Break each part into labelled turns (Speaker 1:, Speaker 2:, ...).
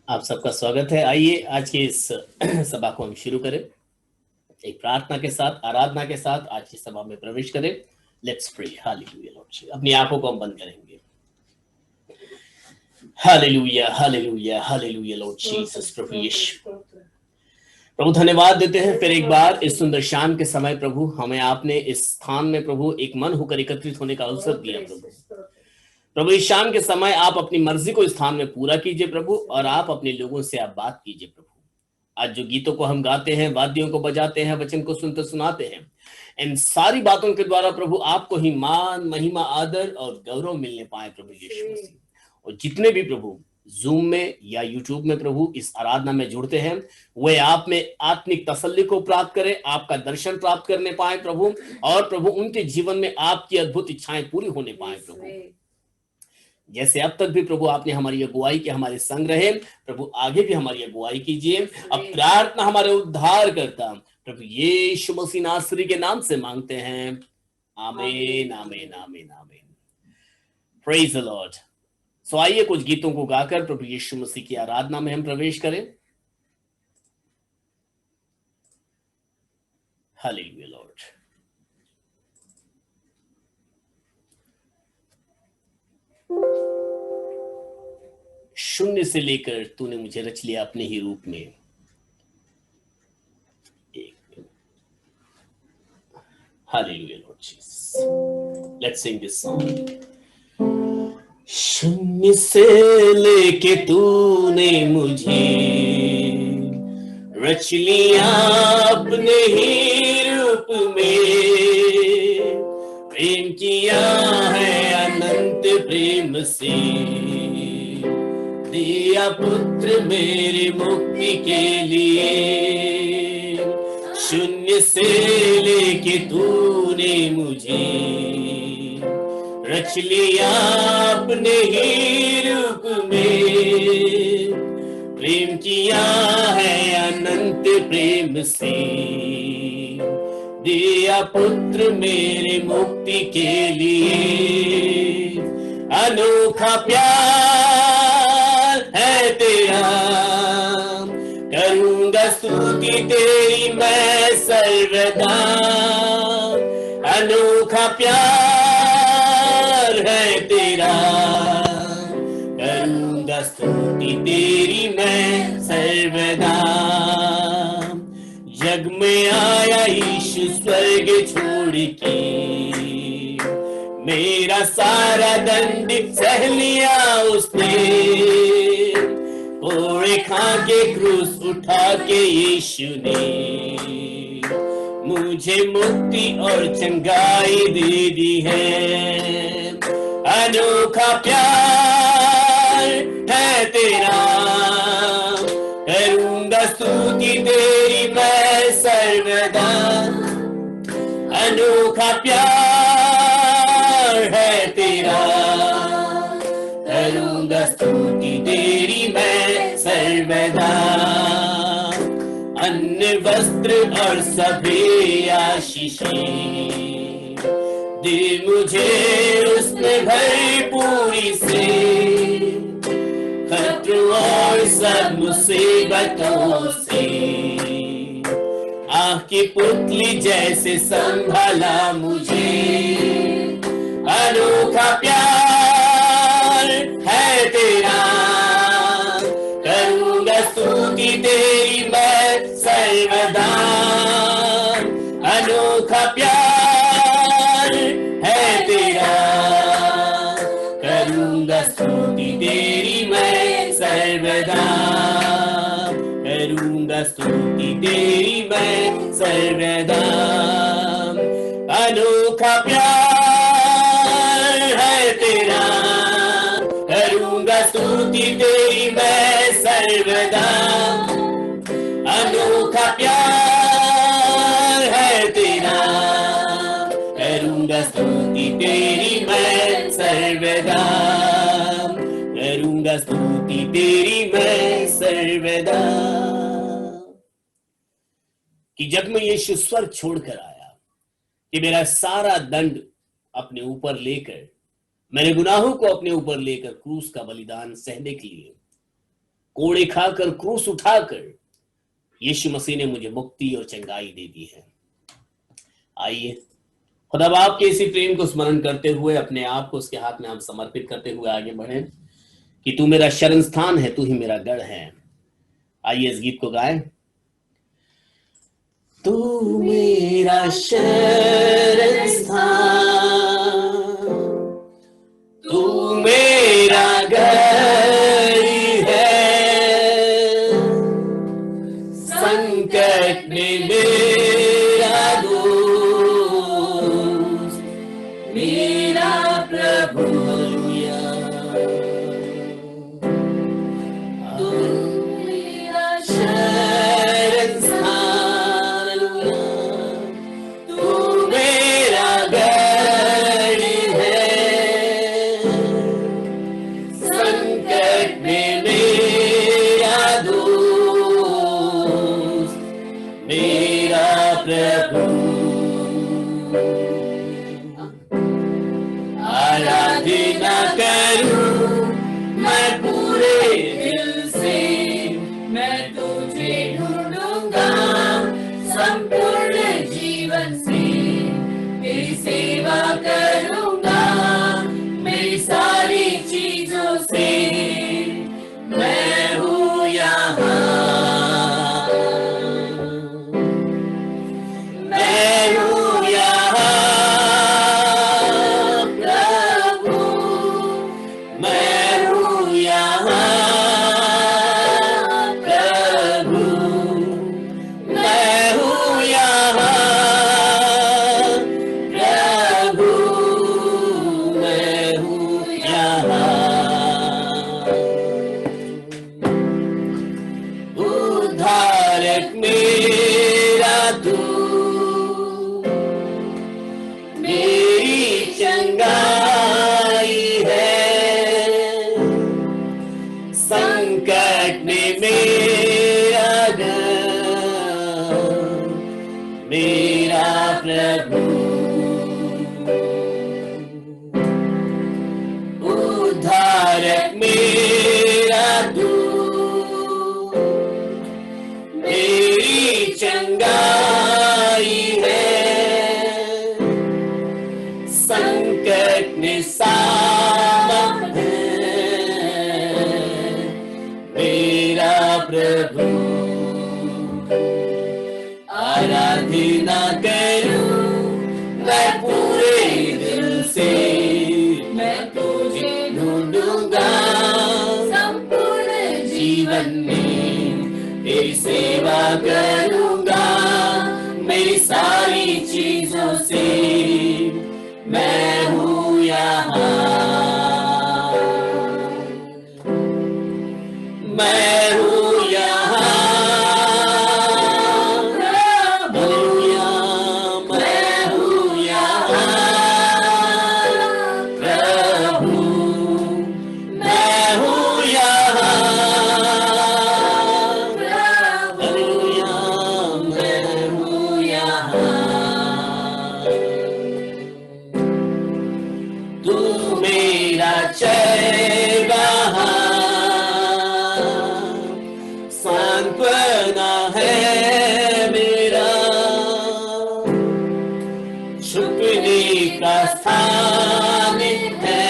Speaker 1: आप सबका स्वागत है। आइए आज की इस सभा को हम शुरू करें। एक प्रार्थना के साथ, आराधना के साथ आज की सभा में प्रवेश करें। Let's pray. Hallelujah Lord. अपनी आंखों को हम बंद करेंगे। Hallelujah, hallelujah, hallelujah Lord Jesus. प्रभु यीशु, प्रभु धन्यवाद देते हैं फिर एक बार इस सुंदर शाम के समय। प्रभु हमें आपने इस स्थान में प्रभु एक मन होकर एकत्रित होने का अवसर दिया। प्रभु इस शाम के समय आप अपनी मर्जी को इस स्थान में पूरा कीजिए प्रभु, और आप अपने लोगों से आप बात कीजिए प्रभु। आज जो गीतों को हम गाते हैं, वाद्यों को बजाते हैं, वचन को सुनते सुनाते हैं, इन सारी बातों के द्वारा प्रभु आपको ही मान, महिमा, आदर और गौरव मिलने पाए प्रभु यीशु मसीह। और जितने भी प्रभु जूम में या यूट्यूब में प्रभु इस आराधना में जुड़ते हैं, वे आप में आत्मिक तसल्ली को प्राप्त करें, आपका दर्शन प्राप्त करने पाए प्रभु, और प्रभु उनके जीवन में आपकी अद्भुत इच्छाएं पूरी होने पाए प्रभु। जैसे अब तक भी प्रभु आपने हमारी अगुवाई की, हमारे संग रहे प्रभु, आगे भी हमारी अगुवाई कीजिए। अब प्रार्थना हमारे उद्धार करता प्रभु यीशु मसीह नासरी के नाम से मांगते हैं, आमीन, आमीन, आमीन, आमीन। Praise the Lord. सो आइए कुछ गीतों को गाकर प्रभु यीशु मसीह की आराधना में हम प्रवेश करें। Hallelujah Lord. शून्य से लेकर तूने मुझे रच लिया अपने ही रूप में। Hallelujah Lord Jesus. Let's Singh this song. शून्य से लेके तूने मुझे रच लिया अपने ही रूप में, प्रेम किया है अनंत प्रेम से, दिया पुत्र मेरी मुक्ति के लिए। शून्य से लेके तूने मुझे रच लिया अपने ही रूप में, प्रेम किया है अनंत प्रेम से, दिया पुत्र मेरे मुक्ति के लिए। अनोखा प्यार है तेरा, करूंगा स्तुति तेरी मैं सर्वदा। अनोखा प्यार है तेरा, करूंगा स्तुति तेरी मैं सर्वदा। जग में आया यीशु स्वर्ग छोड़ के, मेरा सारा दंड सह लिया उसने। कोड़े खा के क्रूस उठा के यीशु ने मुझे मुक्ति और चंगाई दे दी है। अनोखा प्यार है तेरा, करूंगा स्तुति तेरी मैं सर्वदा। अनोखा प्यार है तेरा, करूंगा स्तुति तेरी मैं सर्वदा। अन्न वस्त्र और सभी आशीषें दे मुझे उसने भरपूरी से, खतरों और सब मुसीबतों से आँख की पुतली जैसे संभाला मुझे। अनोखा प्यार है तेरा, करूंगा स्तुति तेरी मैं सर्वदा। अनोखा प्यार है तेरा, करूंगा स्तुति तेरी मैं सर्वदा। करूंगा स्तुति तेरी मैं सर्वदा। अनोखा प्यार है तेरा, करूंगा स्तुति तेरी मैं सर्वदा। अनोखा प्यार है तेरा, करूंगा स्तुति तेरी मैं सर्वदा। करूंगा स्तुति तेरी मैं सर्वदा। कि जग में यीशु स्वर्ग छोड़कर आया कि मेरा सारा दंड अपने ऊपर लेकर, मेरे गुनाहों को अपने ऊपर लेकर क्रूस का बलिदान सहने के लिए कोड़े खाकर, क्रूस उठाकर यीशु मसीह ने मुझे मुक्ति और चंगाई दे दी है। आइए खुदा बाप के इसी प्रेम को स्मरण करते हुए अपने आप को उसके हाथ में हम समर्पित करते हुए आगे बढ़े कि तू मेरा शरण स्थान है, तू ही मेरा गढ़ है। आइए इस गीत को गाएं। तू मेरा शरण स्थान, तू मेरा गढ़ है, संकट में मेरा दोस्त, मेरा प्रभु। तू मेरा शरण स्थान, तू मेरा गढ़ है, संकट में मेरा दोस्त, मेरा प्रभु। आराधना करूं मैं पूरे दिल से, मैं तुझे ढूंढूंगा संपूर्ण जीवन से, तेरी सेवा करूंगा मेरी सारी चीजों से, मैं हूँ यहाँ, मैं हूँ यहाँ प्रभु, मैं हूँ यहाँ प्रभु, मैं हूँ यहाँ प्रभु, मैं हूँ यहाँ। उद्धारक मेरा तू, मेरी चंगाई है, संकट में मेरा गढ़, मेरा प्रभु। उद्धारक मेरा तू, मेरी चंगाई है, संकट में सामर्थ है, मेरा प्रभु। आराधना करूं मैं पूरे दिल से, मैं तुझे ढूंढूंगा संपूर्ण जीवन में, तेरी सेवा करूंगा मेरी सारी चीजों से, मैं हूँ यहाँ, मैं हूँ यहाँ प्रभु, मैं हूँ यहाँ प्रभु, मैं हूँ यहाँ प्रभु, मैं हूँ यहाँ। तू मेरा चरवाहा, सांत्वना है मेरा, छुपने का स्थान है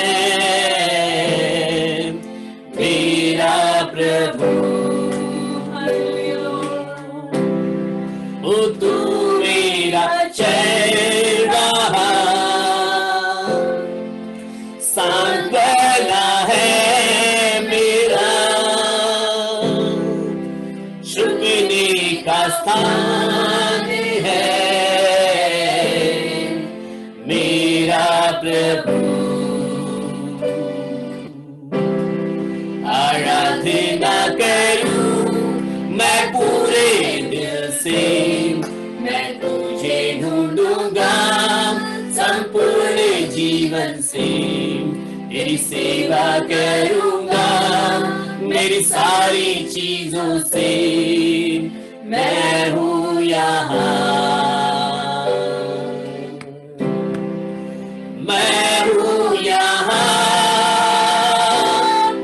Speaker 1: मेरा प्रभु। ओ तू मेरा चरवाहा, सांत्वना है मेरा, छुपने का स्थान है मेरा प्रभु। आराधना करूं मैं पूरे दिल से, मैं तुझे ढूंढूंगा संपूर्ण जीवन से, तेरी सेवा करूंगा मेरी सारी चीजों से, मैं हूँ यहाँ, मैं हूँ यहाँ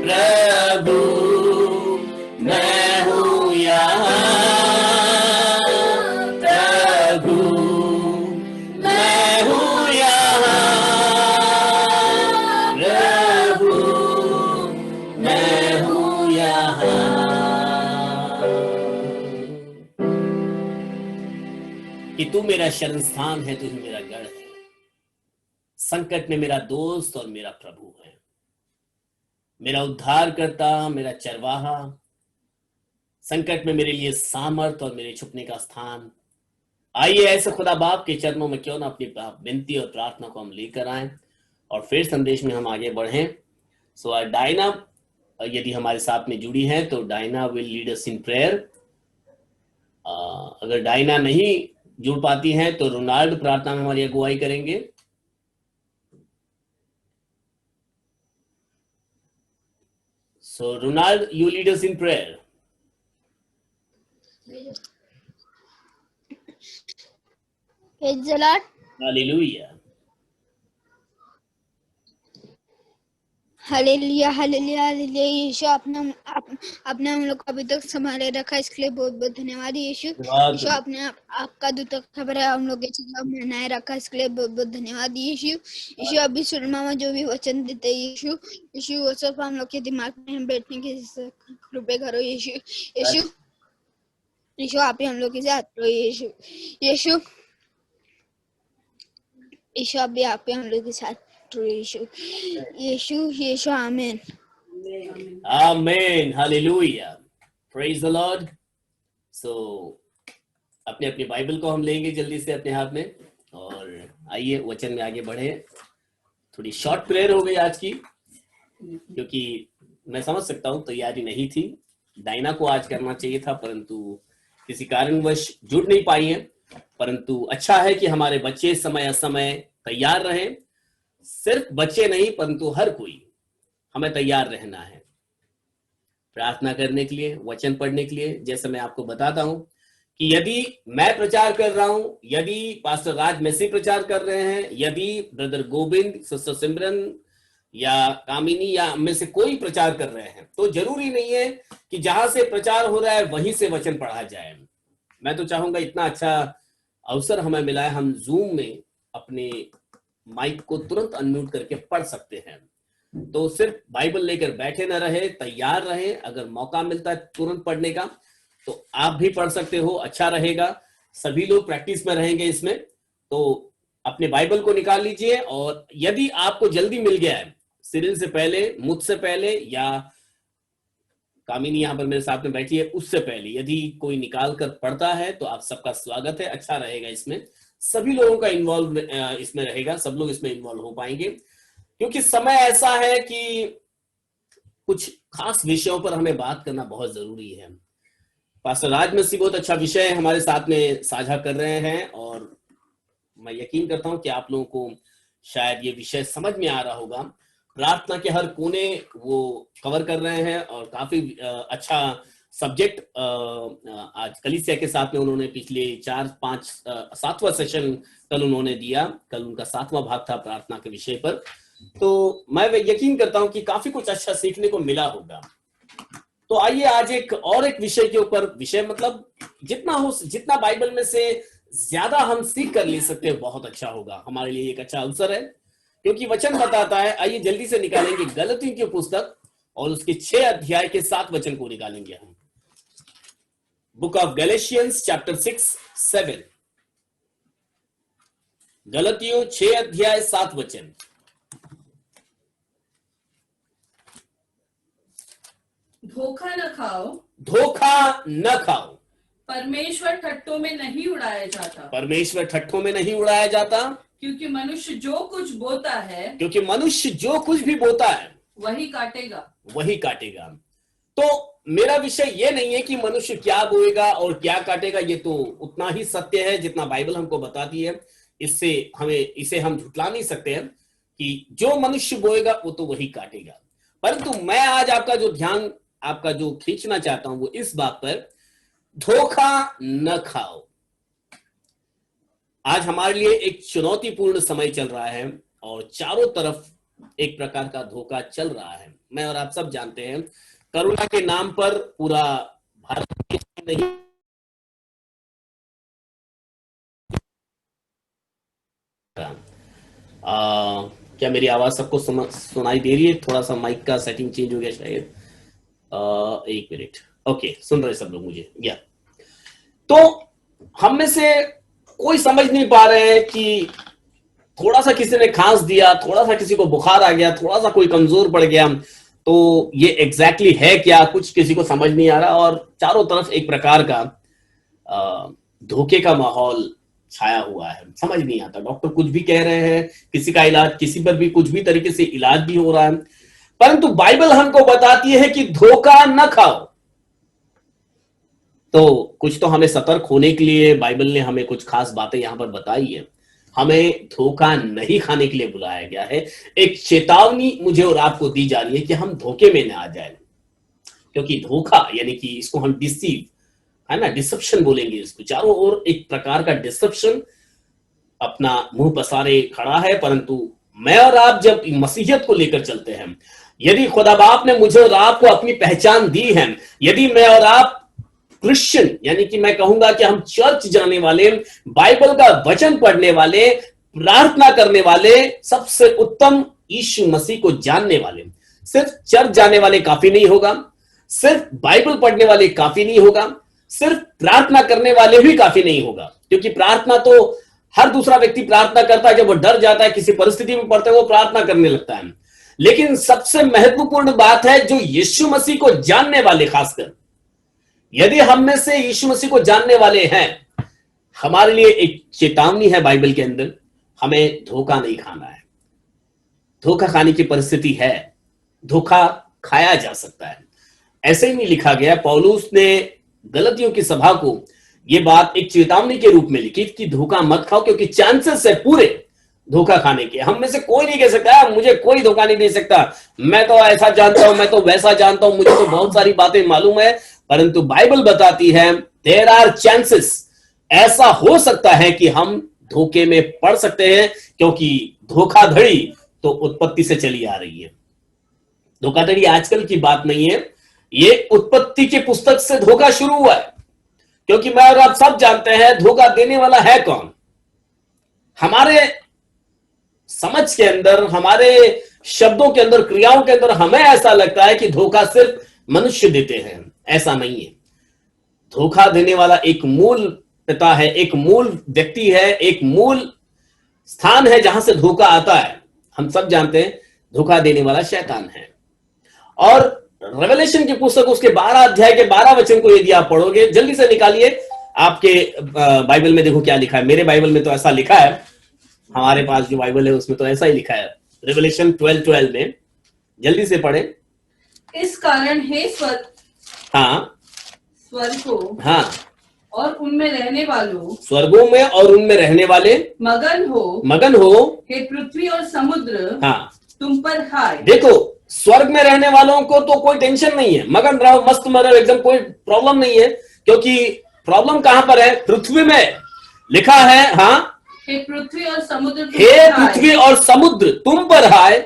Speaker 1: प्रभु, यहाँ कि तू मेरा शरण स्थान है, तू ही मेरा गढ़ है, संकट में मेरा दोस्त और मेरा प्रभु है, मेरा उद्धार करता, मेरा चरवाहा, संकट में मेरे लिए सामर्थ और मेरे छुपने का स्थान। आइए ऐसे खुदा बाप के चरणों में क्यों ना अपनी विनती और प्रार्थना को हम लेकर आए और फिर संदेश में हम आगे बढ़ें। सो डायना यदि हमारे साथ में जुड़ी है तो Diana will lead us in prayer. अगर डायना नहीं जुड़ पाती हैं तो रोनाल्ड प्रार्थना में हमारी अगुवाई करेंगे। So Ronald, you lead us in prayer.
Speaker 2: Praise the Lord.
Speaker 1: Hallelujah.
Speaker 2: Hallelujah hallelujah hallelujah. यीशु आपने हम लोग को अभी तक संभाले रखा, इसके लिए बहुत बहुत धन्यवाद यीशु। यीशु आपने आपका दूत खबर है हम लोग के साथ बनाए रखा, इसके लिए बहुत बहुत धन्यवाद यीशु। यीशु अभी सुरमा में जो भी वचन देते यीशु, यीशु वो सब हम लोग के दिमाग में बैठने की कृपा करो यीशु। यीशु यीशु आप ही हम लोग के साथ रहो यीशु। यीशु यीशु अभी आप ही हम लोग के साथ यीशु यीशु यीशु आमीन
Speaker 1: आमीन hallelujah. Praise the Lord. So अपने अपनी बाइबल को हम लेंगे जल्दी से अपने हाथ में और आइए वचन में आगे बढ़े। थोड़ी शॉर्ट प्रेयर हो गई आज की, क्योंकि मैं समझ सकता हूँ तैयारी नहीं थी। डायना को आज करना चाहिए था परंतु किसी कारणवश जुड़ नहीं पाई है। परंतु अच्छा है कि हमारे बच्चे समय असमय तैयार रहें। सिर्फ बच्चे नहीं परंतु हर कोई हमें तैयार रहना है प्रार्थना करने के लिए, वचन पढ़ने के लिए। जैसे मैं आपको बताता हूं कि यदि मैं प्रचार कर रहा हूं, यदि पास्टर राज मेसी प्रचार कर रहे हैं, यदि ब्रदर गोविंद, सिस्टर सिमरन या कामिनी या में से कोई प्रचार कर रहे हैं, तो जरूरी नहीं है कि जहां से प्रचार हो रहा है वहीं से वचन पढ़ा जाए। मैं तो चाहूंगा इतना अच्छा अवसर हमें मिला है, हम जूम में अपने माइक को तुरंत अनम्यूट करके पढ़ सकते हैं। तो सिर्फ बाइबल लेकर बैठे न रहे, तैयार रहे। अगर मौका मिलता है तुरंत पढ़ने का तो आप भी पढ़ सकते हो, अच्छा रहेगा। सभी लोग प्रैक्टिस में रहेंगे इसमें। तो अपने बाइबल को निकाल लीजिए और यदि आपको जल्दी मिल गया है, सिरिल से पहले, मुझसे पहले या कामिनी यहाँ पर मेरे साथ में बैठी है उससे पहले, यदि कोई निकाल कर पढ़ता है तो आप सबका स्वागत है। अच्छा रहेगा, इसमें सभी लोगों का इन्वॉल्व इसमें रहेगा, सब लोग इसमें इन्वॉल्व हो पाएंगे। क्योंकि समय ऐसा है कि कुछ खास विषयों पर हमें बात करना बहुत जरूरी है। पास्टर राज मसीह बहुत अच्छा विषय हमारे साथ में साझा कर रहे हैं और मैं यकीन करता हूं कि आप लोगों को शायद ये विषय समझ में आ रहा होगा। प्रार्थना के हर कोने वो कवर कर रहे हैं और काफी अच्छा सब्जेक्ट आज कलीसिया के साथ में उन्होंने पिछले 4-5 7वां सेशन कल उन्होंने दिया। कल उनका 7वां भाग था प्रार्थना के विषय पर। तो मैं यकीन करता हूं कि काफी कुछ अच्छा सीखने को मिला होगा। तो आइए आज एक विषय के ऊपर, विषय मतलब जितना बाइबल में से ज्यादा हम सीख कर ले सकते हैं बहुत अच्छा होगा, हमारे लिए एक अच्छा अवसर है। क्योंकि वचन बताता है, आइए जल्दी से निकालेंगे गलतियों की पुस्तक और उसके 6 अध्याय के 7 वचन को निकालेंगे हम। बुक ऑफ गैलेशियंस चैप्टर 6-7, गलतियों 6 अध्याय 7 वचन।
Speaker 3: धोखा न खाओ,
Speaker 1: धोखा न खाओ,
Speaker 3: परमेश्वर ठट्टों में नहीं उड़ाया जाता।
Speaker 1: परमेश्वर ठट्ठों में नहीं उड़ाया जाता,
Speaker 3: क्योंकि मनुष्य जो कुछ बोता है,
Speaker 1: क्योंकि मनुष्य जो कुछ भी बोता है
Speaker 3: वही काटेगा,
Speaker 1: वही काटेगा। तो मेरा विषय ये नहीं है कि मनुष्य क्या बोएगा और क्या काटेगा, ये तो उतना ही सत्य है जितना बाइबल हमको बताती है। इसे हम झुटला नहीं सकते हैं कि जो मनुष्य बोएगा वो तो वही काटेगा। परंतु मैं आज आपका जो खींचना चाहता हूं वो इस बात पर, धोखा न खाओ। आज हमारे लिए एक चुनौतीपूर्ण समय चल रहा है और चारों तरफ एक प्रकार का धोखा चल रहा है। मैं और आप सब जानते हैं, करुणा के नाम पर पूरा भारत नहीं, क्या मेरी आवाज सबको सुनाई दे रही है? थोड़ा सा माइक का सेटिंग चेंज हो गया शायद। एक मिनट, ओके, सुन रहे सब लोग मुझे? या तो हम में से कोई समझ नहीं पा रहे हैं कि थोड़ा सा किसी ने खांस दिया, थोड़ा सा किसी को बुखार आ गया, थोड़ा सा कोई कमजोर पड़ गया, तो ये एग्जैक्टली है क्या, कुछ किसी को समझ नहीं आ रहा। और चारों तरफ एक प्रकार का धोखे का माहौल छाया हुआ है, समझ नहीं आता। डॉक्टर कुछ भी कह रहे हैं, किसी का इलाज, किसी पर भी कुछ भी तरीके से इलाज भी हो रहा है, परंतु बाइबल हमको बताती है कि धोखा न खाओ। तो कुछ तो हमें सतर्क होने के लिए बाइबल ने हमें कुछ खास बातें यहां पर बताई है। हमें धोखा नहीं खाने के लिए बुलाया गया है। एक चेतावनी मुझे और आपको दी जा रही है कि हम धोखे में न आ जाए, क्योंकि धोखा यानी कि इसको हम डिसीव है ना, डिसेप्शन बोलेंगे इसको। चारों ओर एक प्रकार का डिसेप्शन अपना मुंह पसारे खड़ा है, परंतु मैं और आप जब मसीहियत को लेकर चलते हैं, यदि खुदा बाप ने मुझे और आपको अपनी पहचान दी है, यदि मैं और आप क्रिश्चियन यानी कि मैं कहूंगा कि हम चर्च जाने वाले, बाइबल का वचन पढ़ने वाले, प्रार्थना करने वाले, सबसे उत्तम यीशु मसीह को जानने वाले, सिर्फ चर्च जाने वाले काफी नहीं होगा, सिर्फ बाइबल पढ़ने वाले काफी नहीं होगा, सिर्फ प्रार्थना करने वाले भी काफी नहीं होगा। क्योंकि प्रार्थना तो हर दूसरा व्यक्ति प्रार्थना करता है, जब वो डर जाता है, किसी परिस्थिति में पड़ता है, वो प्रार्थना करने लगता है। लेकिन सबसे महत्वपूर्ण बात है जो यीशु मसीह को जानने वाले, खासकर यदि हम में से यीशु मसीह को जानने वाले हैं, हमारे लिए एक चेतावनी है बाइबल के अंदर, हमें धोखा नहीं खाना है। धोखा खाने की परिस्थिति है, धोखा खाया जा सकता है। ऐसे ही नहीं लिखा गया, पौलुस ने गलतियों की सभा को यह बात एक चेतावनी के रूप में लिखी कि धोखा मत खाओ, क्योंकि चांसेस है पूरे धोखा खाने के। हम में से कोई नहीं कह सकता मुझे कोई धोखा नहीं दे सकता, मैं तो ऐसा जानता हूं, मैं तो वैसा जानता हूं, मुझे तो बहुत सारी बातें मालूम है। परंतु बाइबल बताती है देयर आर चांसेस, ऐसा हो सकता है कि हम धोखे में पड़ सकते हैं, क्योंकि धोखाधड़ी तो उत्पत्ति से चली आ रही है। धोखाधड़ी आजकल की बात नहीं है, ये उत्पत्ति की पुस्तक से धोखा शुरू हुआ है। क्योंकि मैं और आप सब जानते हैं धोखा देने वाला है कौन। हमारे समझ के अंदर, हमारे शब्दों के अंदर, क्रियाओं के अंदर हमें ऐसा लगता है कि धोखा सिर्फ मनुष्य देते हैं, ऐसा नहीं है। धोखा देने वाला एक मूल पिता है, एक मूल व्यक्ति है, एक मूल स्थान है जहां से धोखा आता है। हम सब जानते हैं धोखा देने वाला शैतान है। और रेवलेशन की पुस्तक उसके 12 अध्याय के 12 वचन को यदि आप पढ़ोगे, जल्दी से निकालिए आपके बाइबल में, देखो क्या लिखा है। मेरे बाइबल में तो ऐसा लिखा है, हमारे पास जो बाइबल है उसमें तो ऐसा ही लिखा है, रेवलेशन 12:12 में, जल्दी से पढ़े।
Speaker 3: इस कारण हे स्वर्गों
Speaker 1: हाँ
Speaker 3: और उनमें रहने वालों,
Speaker 1: स्वर्गों में और उनमें रहने वाले
Speaker 3: मगन हो हे पृथ्वी और समुद्र,
Speaker 1: हाँ
Speaker 3: तुम पर हाय।
Speaker 1: देखो, स्वर्ग में रहने वालों को तो कोई टेंशन नहीं है, मगन रहो, मस्त मरो, एकदम कोई प्रॉब्लम नहीं है। क्योंकि प्रॉब्लम कहां पर है? पृथ्वी में लिखा है, हाँ,
Speaker 3: हे पृथ्वी और समुद्र तुम पर हाय,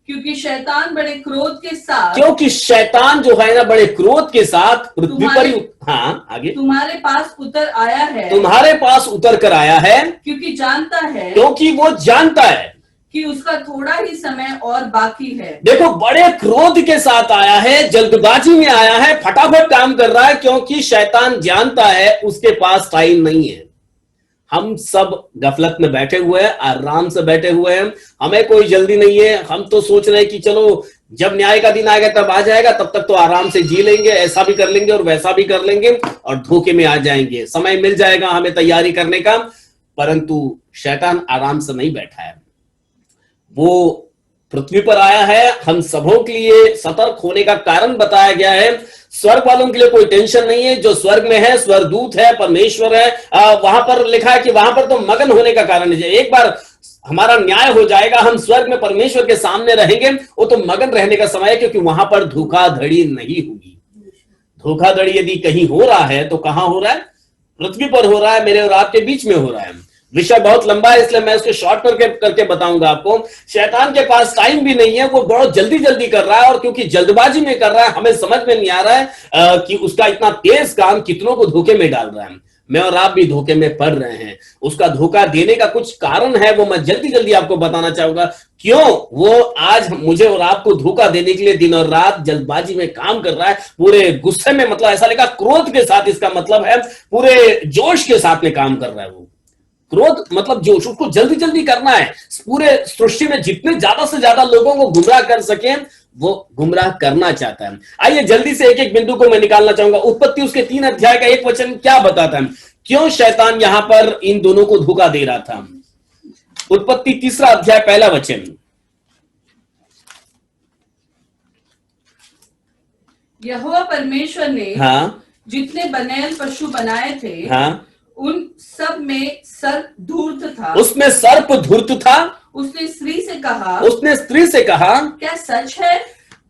Speaker 3: क्योंकि शैतान बड़े क्रोध के साथ,
Speaker 1: क्योंकि शैतान जो है ना बड़े क्रोध के साथ पृथ्वी पर, हाँ आगे,
Speaker 3: तुम्हारे पास उतर आया है,
Speaker 1: तुम्हारे पास उतर कर आया है,
Speaker 3: क्योंकि जानता है,
Speaker 1: क्योंकि वो जानता है
Speaker 3: कि उसका थोड़ा ही समय और बाकी है।
Speaker 1: देखो, बड़े क्रोध के साथ आया है, जल्दबाजी में आया है, फटाफट काम कर रहा है, क्योंकि शैतान जानता है उसके पास टाइम नहीं है। हम सब गफलत में बैठे हुए हैं, आराम से बैठे हुए हैं, हमें कोई जल्दी नहीं है। हम तो सोच रहे हैं कि चलो जब न्याय का दिन आएगा तब आ जाएगा, तब तक तो आराम से जी लेंगे, ऐसा भी कर लेंगे और वैसा भी कर लेंगे और धोखे में आ जाएंगे, समय मिल जाएगा हमें तैयारी करने का। परंतु शैतान आराम से नहीं बैठा है, वो पृथ्वी पर आया है। हम सबों के लिए सतर्क होने का कारण बताया गया है। स्वर्ग वालों के लिए कोई टेंशन नहीं है, जो स्वर्ग में है, स्वर्गदूत है, परमेश्वर है, वहां पर लिखा है कि वहां पर तो मगन होने का कारण है। एक बार हमारा न्याय हो जाएगा, हम स्वर्ग में परमेश्वर के सामने रहेंगे, वो तो मगन रहने का समय है, क्योंकि वहां पर धोखाधड़ी नहीं होगी। धोखाधड़ी यदि कहीं हो रहा है तो कहां हो रहा है? पृथ्वी पर हो रहा है, मेरे और आपके बीच में हो रहा है। विषय बहुत लंबा है, इसलिए मैं उसको शॉर्ट करके बताऊंगा आपको। शैतान के पास टाइम भी नहीं है, वो बहुत जल्दी कर रहा है, और क्योंकि जल्दबाजी में कर रहा है, हमें समझ में नहीं आ रहा है कि उसका इतना तेज काम कितनों को धोखे में डाल रहा है। मैं और आप भी धोखे में पड़ रहे हैं। उसका धोखा देने का कुछ कारण है, वो मैं जल्दी जल्दी आपको बताना चाहूंगा। क्यों वो आज मुझे और आपको धोखा देने के लिए दिन और रात जल्दबाजी में काम कर रहा है, पूरे गुस्से में, मतलब ऐसा लिखा क्रोध के साथ, इसका मतलब है पूरे जोश के साथ में काम कर रहा है। वो क्रोध मतलब जोश, उसको जल्दी जल्दी करना है, पूरे सृष्टि में जितने ज्यादा से ज्यादा लोगों को गुमराह कर सके वो गुमराह करना चाहता है। आइए जल्दी से एक एक बिंदु को मैं निकालना चाहूंगा। उत्पत्ति उसके 3 अध्याय का 1 वचन क्या बताता है, क्यों शैतान यहां पर इन दोनों को धोखा दे रहा था। उत्पत्ति 3 अध्याय 1 वचन।
Speaker 3: यहोवा परमेश्वर ने
Speaker 1: हाँ
Speaker 3: जितने बनेल पशु बनाए थे,
Speaker 1: हाँ,
Speaker 3: उन सब में सर्प धूर्त था।
Speaker 1: उसमें सर्प धूर्त था।
Speaker 3: उसने स्त्री से कहा,
Speaker 1: क्या
Speaker 3: सच है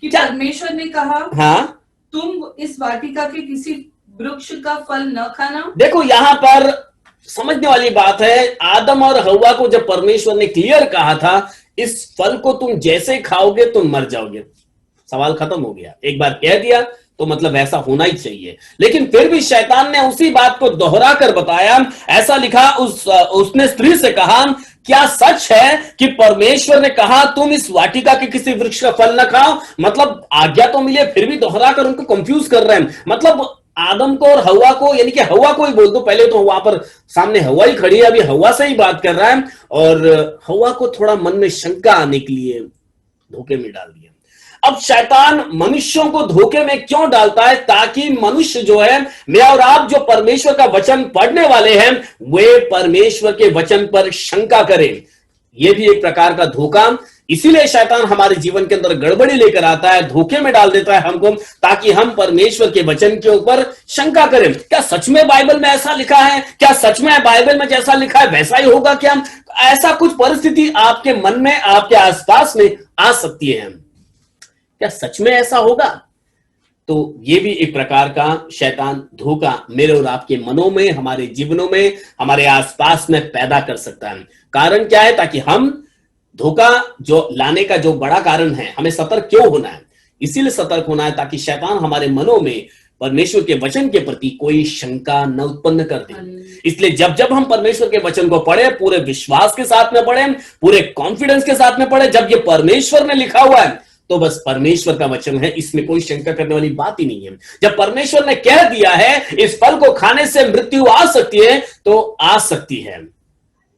Speaker 3: कि परमेश्वर ने कहा,
Speaker 1: हाँ,
Speaker 3: तुम इस वाटिका के किसी वृक्ष का फल न खाना।
Speaker 1: देखो यहां पर समझने वाली बात है, आदम और हव्वा को जब परमेश्वर ने क्लियर कहा था इस फल को तुम जैसे खाओगे तुम मर जाओगे, सवाल खत्म हो गया। एक बार कह दिया तो मतलब ऐसा होना ही चाहिए। लेकिन फिर भी शैतान ने उसी बात को दोहरा कर बताया। ऐसा लिखा, उसने स्त्री से कहा, क्या सच है कि परमेश्वर ने कहा तुम इस वाटिका के किसी वृक्ष का फल न खाओ। मतलब आज्ञा तो मिले, फिर भी दोहरा कर उनको कंफ्यूज कर रहे हैं। मतलब आदम को और हव्वा को, यानी कि हव्वा को ही बोल दो, पहले तो वहां पर सामने हव्वा ही खड़ी है, अभी हव्वा से ही बात कर रहा है, और हव्वा को थोड़ा मन में शंका आने के लिए धोखे में डाल दिया। अब शैतान मनुष्यों को धोखे में क्यों डालता है, ताकि मनुष्य जो है, मैं और आप जो परमेश्वर का वचन पढ़ने वाले हैं, वे परमेश्वर के वचन पर शंका करें। यह भी एक प्रकार का धोखा। इसीलिए शैतान हमारे जीवन के अंदर गड़बड़ी लेकर आता है, धोखे में डाल देता है हमको, ताकि हम परमेश्वर के वचन के ऊपर शंका करें। क्या सच में बाइबल में ऐसा लिखा है? क्या सच में बाइबल में जैसा लिखा है वैसा ही होगा क्या? ऐसा कुछ परिस्थिति आपके मन में, आपके आसपास में आ सकती है। क्या सच में ऐसा होगा? तो ये भी एक प्रकार का शैतान धोखा मेरे और आपके मनों में, हमारे जीवनों में, हमारे आसपास में पैदा कर सकता है। कारण क्या है? ताकि हम धोखा जो लाने का जो बड़ा कारण है, हमें सतर्क क्यों होना है? इसीलिए सतर्क होना है ताकि शैतान हमारे मनों में परमेश्वर के वचन के प्रति कोई शंका न उत्पन्न कर दे। इसलिए जब जब हम परमेश्वर के वचन को पढ़े, पूरे विश्वास के साथ में पढ़े, पूरे कॉन्फिडेंस के साथ में पढ़े, जब ये परमेश्वर ने लिखा हुआ है तो बस परमेश्वर का वचन है, इसमें कोई शंका करने वाली बात ही नहीं है। जब परमेश्वर ने कह दिया है इस फल को खाने से मृत्यु आ सकती है, तो आ सकती है।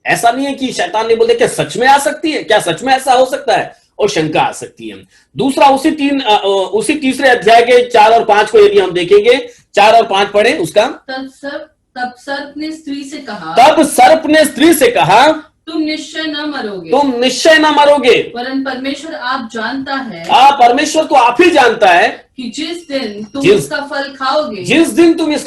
Speaker 1: ऐसा नहीं है कि शैतान ने बोले क्या सच में आ सकती है, क्या सच में ऐसा हो सकता है, और शंका आ सकती है। दूसरा, उसी 3 अध्याय के 4 और 5 को यदि हम देखेंगे, 4 और 5 पढ़े उसका।
Speaker 3: तब सर्प ने स्त्री से कहा, तुम निश्चय न मरोगे, वरन परमेश्वर आप जानता है,
Speaker 1: परमेश्वर तो आप ही जानता है
Speaker 3: कि जिस दिन तुम इसका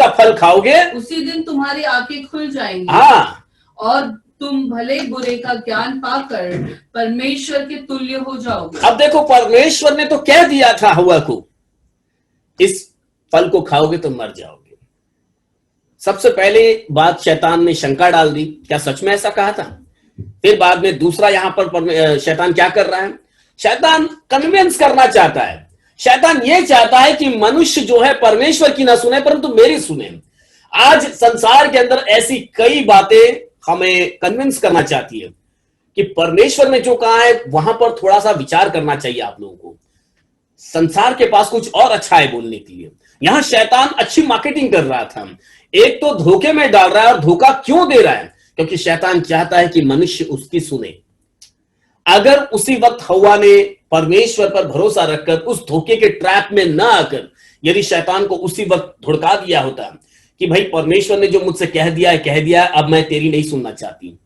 Speaker 3: फल खाओगे, उसी दिन तुम्हारी आंखें खुल जाएंगी।
Speaker 1: हाँ,
Speaker 3: और तुम भले बुरे का ज्ञान पाकर परमेश्वर के तुल्य हो जाओगे।
Speaker 1: अब देखो, परमेश्वर ने तो कह दिया था हव्वा को इस फल को खाओगे तो मर जाओगे। सबसे पहले बात शैतान ने शंका डाल दी, क्या सच में ऐसा कहा था? फिर बाद में दूसरा, यहां पर शैतान क्या कर रहा है? शैतान कन्विंस करना चाहता है। शैतान यह चाहता है कि मनुष्य जो है परमेश्वर की ना सुने परंतु मेरी सुने। आज संसार के अंदर ऐसी कई बातें हमें कन्विंस करना चाहती है कि परमेश्वर ने जो कहा है वहां पर थोड़ा सा विचार करना चाहिए आप लोगों को। संसार के पास कुछ और अच्छा है बोलने के लिए। यहां शैतान अच्छी मार्केटिंग कर रहा था। एक तो धोखे में डाल रहा है, और धोखा क्यों दे रहा है? क्योंकि शैतान चाहता है कि मनुष्य उसकी सुने। अगर उसी वक्त हव्वा ने परमेश्वर पर भरोसा रखकर उस धोखे के ट्रैप में न आकर यदि शैतान को उसी वक्त धुड़का दिया होता कि भाई परमेश्वर ने जो मुझसे कह दिया है, अब मैं तेरी नहीं सुनना चाहती,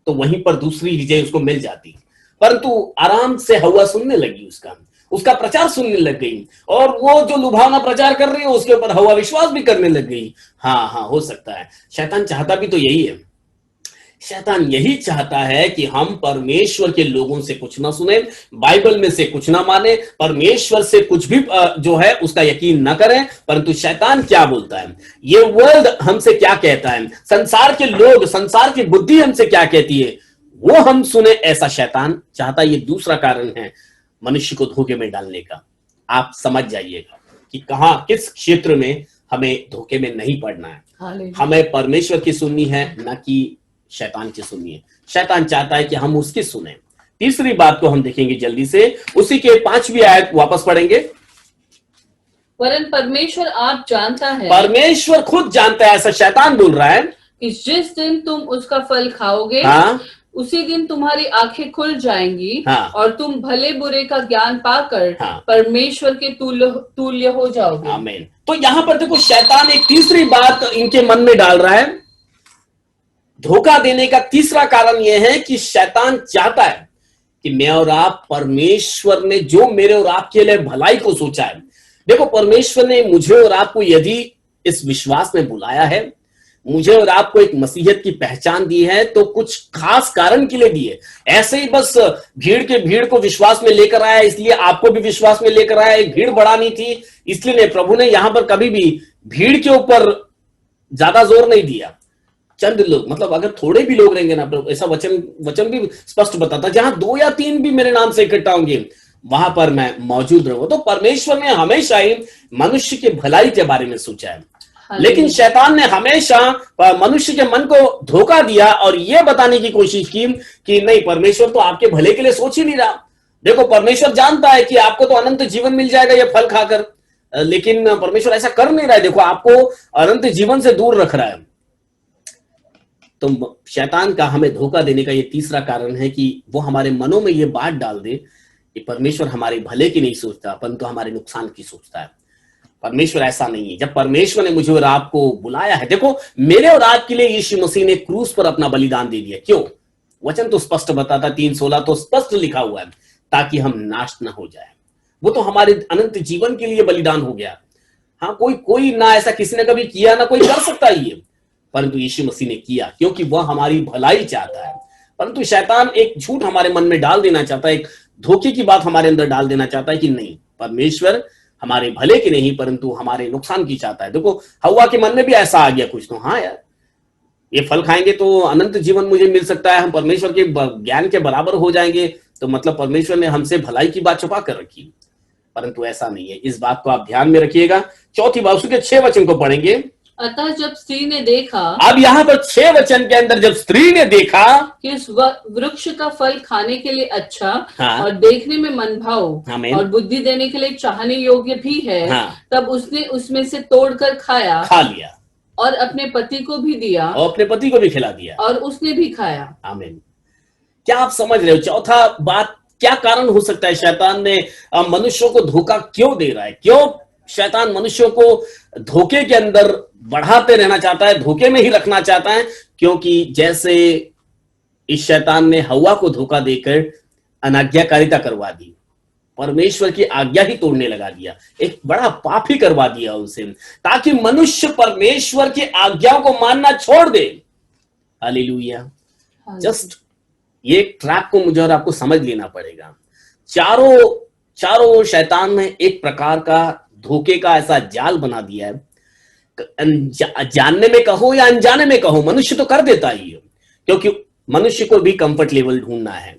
Speaker 1: तो वहीं पर दूसरी विजय उसको मिल जाती। परंतु आराम से हव्वा सुनने लगी, उसका प्रचार सुनने लग गई, और वो जो लुभावना प्रचार कर रही है उसके ऊपर हव्वा विश्वास भी करने लग गई। हाँ, हो सकता है। शैतान चाहता भी तो यही है। शैतान यही चाहता है कि हम परमेश्वर के लोगों से कुछ ना सुने, बाइबल में से कुछ ना माने, परमेश्वर से कुछ भी जो है उसका यकीन ना करें। परंतु शैतान क्या बोलता है, ये वर्ल्ड हमसे क्या कहता है, संसार के लोग, संसार की बुद्धि हमसे क्या कहती है, वो हम सुने, ऐसा शैतान चाहता है। ये दूसरा कारण है मनुष्य को धोखे में डालने का। आप समझ जाइएगा कि कहां, किस क्षेत्र में हमें धोखे में नहीं पड़ना है। हमें परमेश्वर की सुननी है, ना कि शैतान की सुननी है। शैतान चाहता है कि हम उसकी सुने। तीसरी बात को हम देखेंगे जल्दी से, उसी के 5वीं आयत वापस पढ़ेंगे।
Speaker 3: वरन परमेश्वर आप जानता है,
Speaker 1: परमेश्वर खुद जानता है, ऐसा शैतान बोल रहा है,
Speaker 3: कि जिस दिन तुम उसका फल खाओगे,
Speaker 1: हाँ,
Speaker 3: उसी दिन तुम्हारी आंखें खुल जाएंगी,
Speaker 1: हाँ,
Speaker 3: और तुम भले बुरे का ज्ञान पाकर
Speaker 1: हाँ,
Speaker 3: परमेश्वर के तुल्य हो जाओगे।
Speaker 1: आमीन। तो यहां पर देखो, शैतान एक तीसरी बात इनके मन में डाल रहा है। धोखा देने का तीसरा कारण यह है कि शैतान चाहता है कि मैं और आप, परमेश्वर ने जो मेरे और आपके लिए भलाई को सोचा है, देखो परमेश्वर ने मुझे और आपको यदि इस विश्वास में बुलाया है, मुझे और आपको एक मसीहत की पहचान दी है, तो कुछ खास कारण के लिए दी है। ऐसे ही बस भीड़ को विश्वास में लेकर आया, इसलिए आपको भी विश्वास में लेकर आया। एक भीड़ बढ़ानी थी, इसलिए नहीं, प्रभु ने यहां पर कभी भी भीड़ के ऊपर ज्यादा जोर नहीं दिया। चंद लोग, मतलब अगर थोड़े भी लोग रहेंगे ना, ऐसा वचन भी स्पष्ट बताता, जहां 2 या 3 भी मेरे नाम से इकट्ठा होंगे, वहां पर मैं मौजूद रहूंगा। तो परमेश्वर ने हमेशा ही मनुष्य के भलाई के बारे में सोचा है, लेकिन शैतान ने हमेशा मनुष्य के मन को धोखा दिया और यह बताने की कोशिश की कि नहीं, परमेश्वर तो आपके भले के लिए सोच ही नहीं रहा। देखो, परमेश्वर जानता है कि आपको तो अनंत जीवन मिल जाएगा ये फल खाकर, लेकिन परमेश्वर ऐसा कर नहीं रहा है। देखो, आपको अनंत जीवन से दूर रख रहा है। तो शैतान का हमें धोखा देने का ये तीसरा कारण है कि वो हमारे मनों में ये बात डाल दे कि परमेश्वर हमारे भले की नहीं सोचता, परंतु हमारे नुकसान की सोचता है। परमेश्वर ऐसा नहीं है। जब परमेश्वर ने मुझे और आपको बुलाया है, देखो मेरे और आपके लिए यीशु मसीह ने क्रूस पर अपना बलिदान दे दिया। क्यों? वचन तो स्पष्ट बताता, 3:16 तो स्पष्ट लिखा हुआ है, ताकि हम नाश न हो जाए। वो तो हमारे अनंत जीवन के लिए बलिदान हो गया। हाँ, कोई ना ऐसा किसी ने कभी किया, ना कोई कर सकता ये, परंतु यीशु मसीह ने किया, क्योंकि वह हमारी भलाई चाहता है। परंतु शैतान एक झूठ हमारे मन में डाल देना चाहता है, एक धोखे की बात हमारे अंदर डाल देना चाहता है कि नहीं, परमेश्वर हमारे भले की नहीं परंतु हमारे नुकसान की चाहता है। देखो, हव्वा के मन में भी ऐसा आ गया कुछ, तो हाँ यार, ये फल खाएंगे तो अनंत जीवन मुझे मिल सकता है, हम परमेश्वर के ज्ञान के बराबर हो जाएंगे, तो मतलब परमेश्वर ने हमसे भलाई की बात छुपा कर रखी। परंतु ऐसा नहीं है, इस बात को आप ध्यान में रखिएगा। चौथी बात, उसके 6 वचन को पढ़ेंगे।
Speaker 3: अतः जब स्त्री ने देखा,
Speaker 1: अब यहाँ पर 6 वचन के अंदर, जब स्त्री ने देखा
Speaker 3: कि उस वृक्ष का फल खाने के लिए अच्छा,
Speaker 1: हाँ,
Speaker 3: और देखने में मनभाव,
Speaker 1: आमीन,
Speaker 3: और बुद्धि देने के लिए चाहने योग्य भी है,
Speaker 1: हाँ,
Speaker 3: तब उसने उसमें से तोड़कर खा
Speaker 1: लिया,
Speaker 3: और अपने पति को भी दिया,
Speaker 1: और अपने पति को भी खिला दिया,
Speaker 3: और उसने भी खाया।
Speaker 1: आमीन। क्या आप समझ रहे हो? चौथा बात, क्या कारण हो सकता है शैतान ने मनुष्यों को धोखा क्यों दे रहा है? क्यों शैतान मनुष्यों को धोखे के अंदर बढ़ाते रहना चाहता है, धोखे में ही रखना चाहता है? क्योंकि जैसे इस शैतान ने हव्वा को धोखा देकर अनाज्ञाकारिता करवा दी, परमेश्वर की आज्ञा ही तोड़ने लगा दिया, एक बड़ा पाप ही करवा दिया उसे, ताकि मनुष्य परमेश्वर की आज्ञाओं को मानना छोड़ दे। हालेलुया। जस्ट ये ट्रैप को मुझे और आपको समझ लेना पड़ेगा। चारों शैतान ने एक प्रकार का धोखे का ऐसा जाल बना दिया है। जानने में कहो या अनजाने में कहो, मनुष्य तो कर देता ही है, क्योंकि मनुष्य को भी कंफर्ट लेवल ढूंढना है।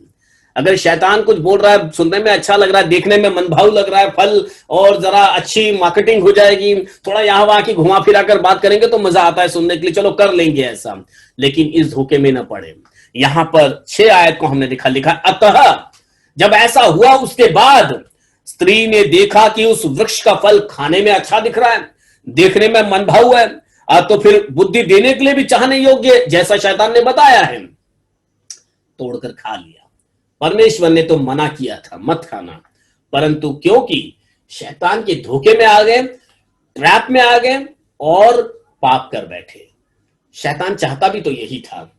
Speaker 1: अगर शैतान कुछ बोल रहा है, सुनने में अच्छा लग रहा है, देखने में मनभाव लग रहा है, फल और जरा अच्छी मार्केटिंग हो जाएगी, थोड़ा यहां वहां की घुमा फिरा कर बात करेंगे तो मजा आता है सुनने के लिए, चलो कर लेंगे ऐसा, लेकिन इस धोखे में न पड़े। यहां पर 6 आयत को हमने लिखा, अतः जब ऐसा हुआ उसके बाद स्त्री ने देखा कि उस वृक्ष का फल खाने में अच्छा दिख रहा है, देखने में मनभाव है, तो फिर बुद्धि देने के लिए भी चाहने योग्य, जैसा शैतान ने बताया है, तोड़कर खा लिया। परमेश्वर ने तो मना किया था मत खाना, परंतु क्योंकि शैतान के धोखे में आ गए, ट्रैप में आ गए और पाप कर बैठे। शैतान चाहता भी तो यही था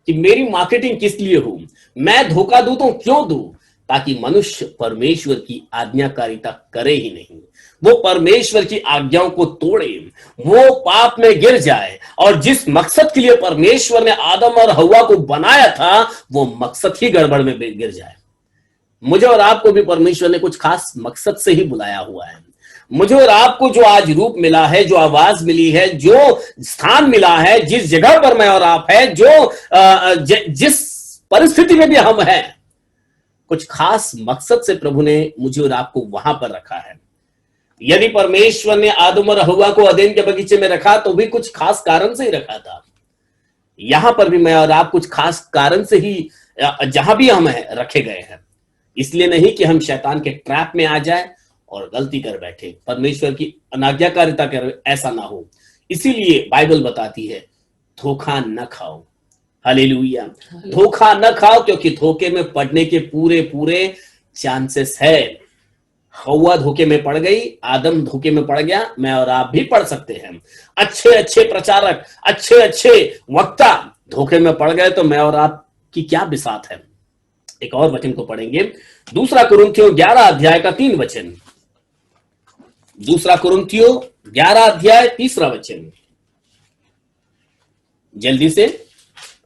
Speaker 1: कि मेरी मार्केटिंग किस लिए हो, मैं धोखा दूं तो क्यों दूं, ताकि मनुष्य परमेश्वर की आज्ञाकारिता करे ही नहीं, वो परमेश्वर की आज्ञाओं को तोड़े, वो पाप में गिर जाए, और जिस मकसद के लिए परमेश्वर ने आदम और हव्वा को बनाया था वो मकसद ही गड़बड़ में गिर जाए। मुझे और आपको भी परमेश्वर ने कुछ खास मकसद से ही बुलाया हुआ है। मुझे और आपको जो आज रूप मिला है, जो आवाज मिली है, जो स्थान मिला है, जिस जगह पर मैं और आप है, जिस परिस्थिति में भी हम हैं, कुछ खास मकसद से प्रभु ने मुझे और आपको वहां पर रखा है। यदि परमेश्वर ने आदम और हव्वा को अदेन के बगीचे में रखा तो भी कुछ खास कारण से ही रखा था। यहां पर भी मैं और आप कुछ खास कारण से ही जहां भी हम हैं रखे गए हैं, इसलिए नहीं कि हम शैतान के ट्रैप में आ जाए और गलती कर बैठे, परमेश्वर की अनाज्ञाकारिता कर, ऐसा ना हो। इसीलिए बाइबल बताती है धोखा न खाओ। हालेलुया। धोखा न खाओ, क्योंकि धोखे में पड़ने के पूरे पूरे चांसेस है। हव्वा धोखे में पड़ गई, आदम धोखे में पड़ गया, मैं और आप भी पड़ सकते हैं। अच्छे अच्छे प्रचारक, अच्छे अच्छे वक्ता धोखे में पड़ गए तो मैं और आप की क्या बिसात है। एक और वचन को पढ़ेंगे, दूसरा कुरिन्थियों 11 अध्याय का 3 वचन। दूसरा कुरिन्थियों 11 अध्याय 3 वचन। जल्दी से,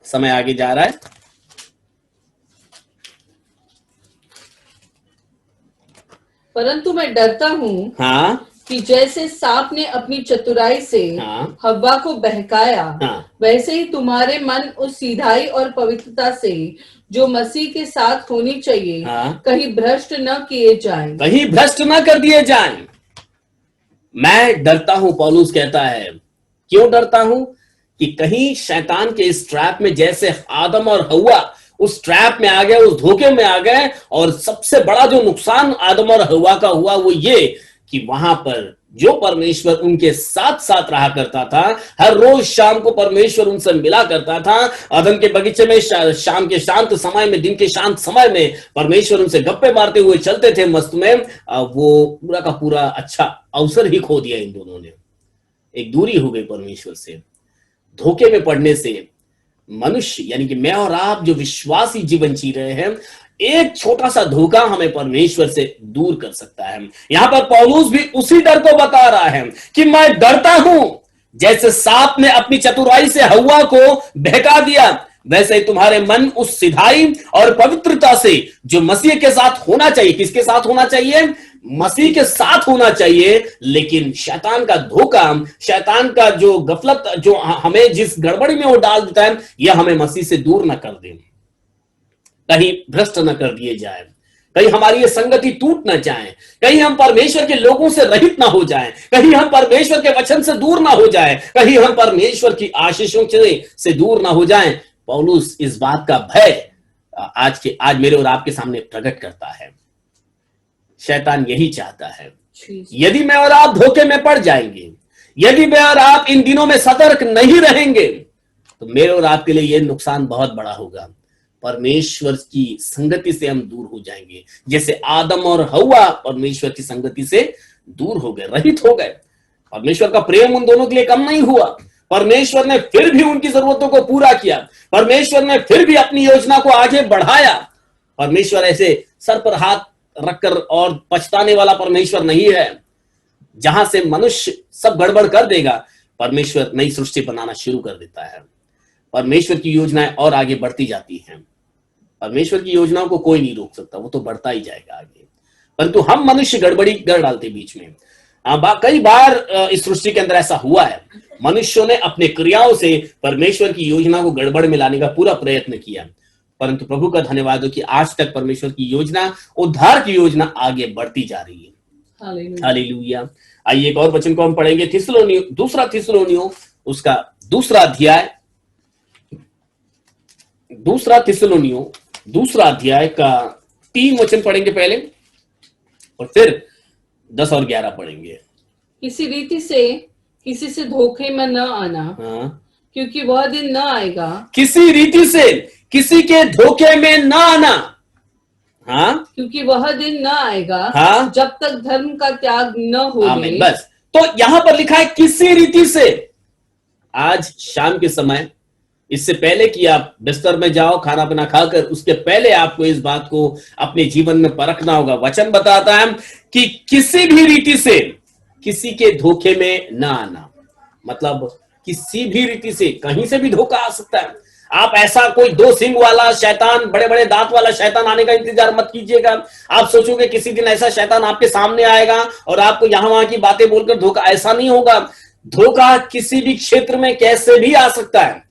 Speaker 1: समय आगे जा रहा है।
Speaker 3: परंतु मैं डरता हूँ
Speaker 1: हाँ,
Speaker 3: कि जैसे सांप ने अपनी चतुराई से
Speaker 1: हाँ,
Speaker 3: हव्वा को बहकाया,
Speaker 1: हाँ,
Speaker 3: वैसे ही तुम्हारे मन उस सीधाई और पवित्रता से जो मसीह के साथ होनी चाहिए,
Speaker 1: हाँ,
Speaker 3: कहीं भ्रष्ट न किए जाएं।
Speaker 1: कहीं भ्रष्ट ना कर दिए जाएं। मैं डरता हूं, पौलुस कहता है। क्यों डरता हूं? कि कहीं शैतान के इस ट्रैप में जैसे आदम और हव्वा उस ट्रैप में आ गए, उस धोखे में आ गए, और सबसे बड़ा जो नुकसान आदम और हव्वा का हुआ वो ये कि वहां पर जो परमेश्वर उनके साथ साथ रहा करता था, हर रोज शाम को परमेश्वर उनसे मिला करता था, अदन के बगीचे में शाम के शांत समय में, दिन के शांत समय में परमेश्वर उनसे गप्पे मारते हुए चलते थे मस्त में, वो पूरा का पूरा अच्छा अवसर ही खो दिया इन दोनों ने। एक दूरी हो गई परमेश्वर से। धोखे में पड़ने से मनुष्य यानी कि मैं और आप जो विश्वासी जीवन जी रहे हैं, एक छोटा सा धोखा हमें परमेश्वर से दूर कर सकता है। यहां पर पौलुस भी उसी डर को बता रहा है कि मैं डरता हूं, जैसे सांप ने अपनी चतुराई से हव्वा को बहका दिया, वैसे ही तुम्हारे मन उस सिधाई और पवित्रता से जो मसीह के साथ होना चाहिए। किसके साथ होना चाहिए? मसीह के साथ होना चाहिए। लेकिन शैतान का धोखा, शैतान का जो गफलत, जो हमें जिस गड़बड़ी में वो डाल देता है, यह हमें मसीह से दूर न कर दे, कहीं भ्रष्ट न कर दिए जाए, कहीं हमारी ये संगति टूट न जाए, कहीं हम परमेश्वर के लोगों से रहित ना हो जाएं, कहीं हम परमेश्वर के वचन से दूर ना हो जाएं, कहीं हम परमेश्वर की आशीषों से दूर ना हो जाएं। पौलुस इस बात का भय आज मेरे और आपके सामने प्रकट करता है। शैतान यही चाहता है, यदि मैं और आप धोखे में पड़ जाएंगे, यदि मैं और आप इन दिनों में सतर्क नहीं रहेंगे, तो मेरे और आपके लिए यह नुकसान बहुत बड़ा होगा। परमेश्वर की संगति से हम दूर हो जाएंगे, जैसे आदम और हव्वा परमेश्वर की संगति से दूर हो गए, रहित हो गए। परमेश्वर का प्रेम उन दोनों के लिए कम नहीं हुआ। परमेश्वर ने फिर भी उनकी जरूरतों को पूरा किया। परमेश्वर ने फिर भी अपनी योजना को आगे बढ़ाया। परमेश्वर ऐसे सर पर हाथ रखकर और पछताने वाला परमेश्वर नहीं है। जहां से मनुष्य सब गड़बड़ कर देगा, परमेश्वर नई सृष्टि बनाना शुरू कर देता है। परमेश्वर की योजनाएं और आगे बढ़ती जाती हैं। परमेश्वर की योजनाओं को कोई नहीं रोक सकता, वो तो बढ़ता ही जाएगा आगे। परंतु हम मनुष्य गड़बड़ी कर डालते बीच में। कई बार इस सृष्टि के अंदर ऐसा हुआ है, मनुष्यों ने अपने क्रियाओं से परमेश्वर की योजना को गड़बड़ में लाने का पूरा प्रयत्न किया, परंतु प्रभु का धन्यवाद हो कि आज तक परमेश्वर की योजना, उद्धार की योजना आगे बढ़ती जा रही है। हालेलुया। आइए एक और वचन को हम पढ़ेंगे, दूसरा थिस्सलुनीयों उसका दूसरा अध्याय का 3 वचन पढ़ेंगे पहले, और फिर 10 और 11 पढ़ेंगे।
Speaker 3: किसी रीति से किसी से धोखे में न आना, क्योंकि वह दिन न आएगा। किसी
Speaker 1: रीति से किसी के धोखे में न आना,
Speaker 3: क्योंकि वह दिन न आएगा जब तक धर्म का त्याग न हो।
Speaker 1: बस, तो यहां पर लिखा है किसी रीति से। आज शाम के समय, इससे पहले कि आप बिस्तर में जाओ खाना पीना खाकर, उसके पहले आपको इस बात को अपने जीवन में परखना होगा। वचन बताता है कि किसी भी रीति से किसी के धोखे में ना आना, मतलब किसी भी रीति से कहीं से भी धोखा आ सकता है। आप ऐसा कोई 2 सींग वाला शैतान, बड़े बड़े दांत वाला शैतान आने का इंतजार मत कीजिएगा। आप सोचोगे किसी दिन ऐसा शैतान आपके सामने आएगा और आपको यहां वहां की बातें बोलकर धोखा, ऐसा नहीं होगा। धोखा किसी भी क्षेत्र में कैसे भी आ सकता है,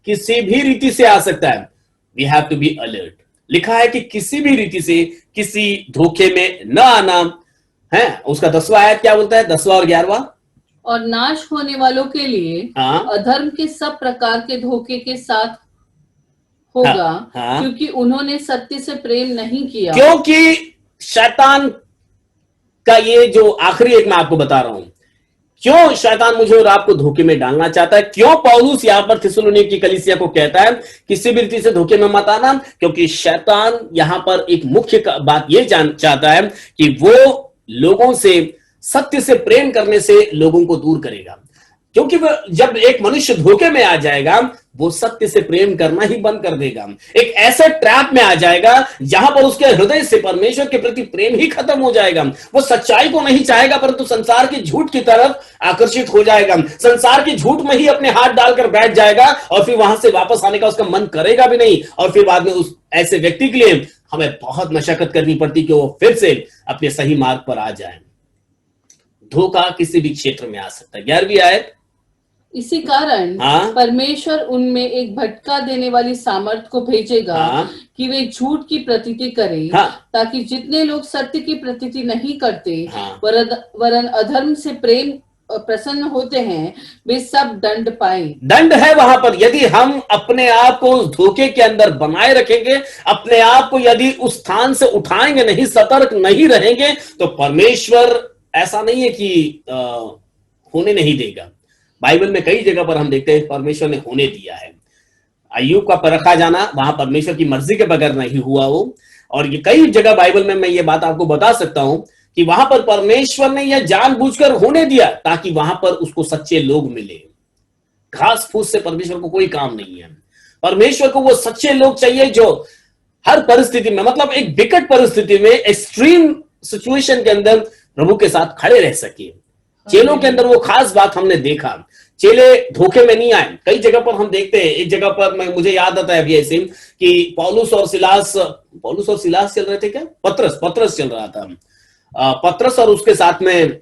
Speaker 1: किसी भी रीति से आ सकता है। We have to be alert. लिखा है कि किसी भी रीति से किसी धोखे में न आना, है। उसका 10वां आयत क्या बोलता है, 10वां और 11वां?
Speaker 3: और नाश होने वालों के लिए अधर्म के सब प्रकार के धोखे के साथ होगा, क्योंकि उन्होंने सत्य से प्रेम नहीं किया।
Speaker 1: क्योंकि शैतान का ये जो आखिरी एक मैं आपको बता रहा हूं, क्यों शैतान मुझे और आपको धोखे में डालना चाहता है, क्यों पौलुस यहां पर थिस्सलुनीक की कलीसिया को कहता है किसी भी रीति से धोखे में मत आना, क्योंकि शैतान यहां पर एक मुख्य बात यह चाहता है कि वो लोगों से सत्य से प्रेम करने से लोगों को दूर करेगा। क्योंकि जब एक मनुष्य धोखे में आ जाएगा वो सत्य से प्रेम करना ही बंद कर देगा, एक ऐसे ट्रैप में आ जाएगा जहां पर उसके हृदय से परमेश्वर के प्रति प्रेम ही खत्म हो जाएगा। वो सच्चाई को नहीं चाहेगा परंतु संसार की झूठ की तरफ आकर्षित हो जाएगा, संसार की झूठ में ही अपने हाथ डालकर बैठ जाएगा और फिर वहां से वापस आने का उसका मन करेगा भी नहीं। और फिर बाद में उस ऐसे व्यक्ति के लिए हमें बहुत मशक्कत करनी पड़ती कि वो फिर से अपने सही मार्ग पर आ जाए। धोखा किसी भी क्षेत्र में आ सकता है। 11वीं आयत,
Speaker 3: इसी कारण परमेश्वर उनमें एक भटका देने वाली सामर्थ को भेजेगा कि वे झूठ की प्रतीति करें, ताकि जितने लोग सत्य की प्रतीति नहीं करते वरन अधर्म से प्रेम प्रसन्न होते हैं वे सब दंड पाएं।
Speaker 1: दंड है वहां पर। यदि हम अपने आप को उस धोखे के अंदर बनाए रखेंगे, अपने आप को यदि उस स्थान से उठाएंगे नहीं, सतर्क नहीं रहेंगे, तो परमेश्वर ऐसा नहीं है कि होने नहीं देगा। बाइबल में कई जगह पर हम देखते हैं परमेश्वर ने होने दिया है। अय्यूब का परखा जाना वहां परमेश्वर की मर्जी के बगैर नहीं हुआ वो। और ये कई जगह बाइबल में मैं ये बात आपको बता सकता हूं कि वहां पर परमेश्वर ने यह जानबूझकर होने दिया ताकि वहां पर उसको सच्चे लोग मिले। घास फूस से परमेश्वर को कोई काम नहीं है। परमेश्वर को वो सच्चे लोग चाहिए जो हर परिस्थिति में, मतलब एक विकट परिस्थिति में, एक्सट्रीम सिचुएशन के अंदर प्रभु के साथ खड़े रह सके। चेलों के अंदर वो खास बात हमने देखा, चेले धोखे में नहीं आए। कई जगह पर हम देखते हैं, एक जगह पर मुझे याद आता है अभी ऐसे कि पौलुस और सिलास चल रहे थे क्या, पत्रस चल रहा था। पत्रस और उसके साथ में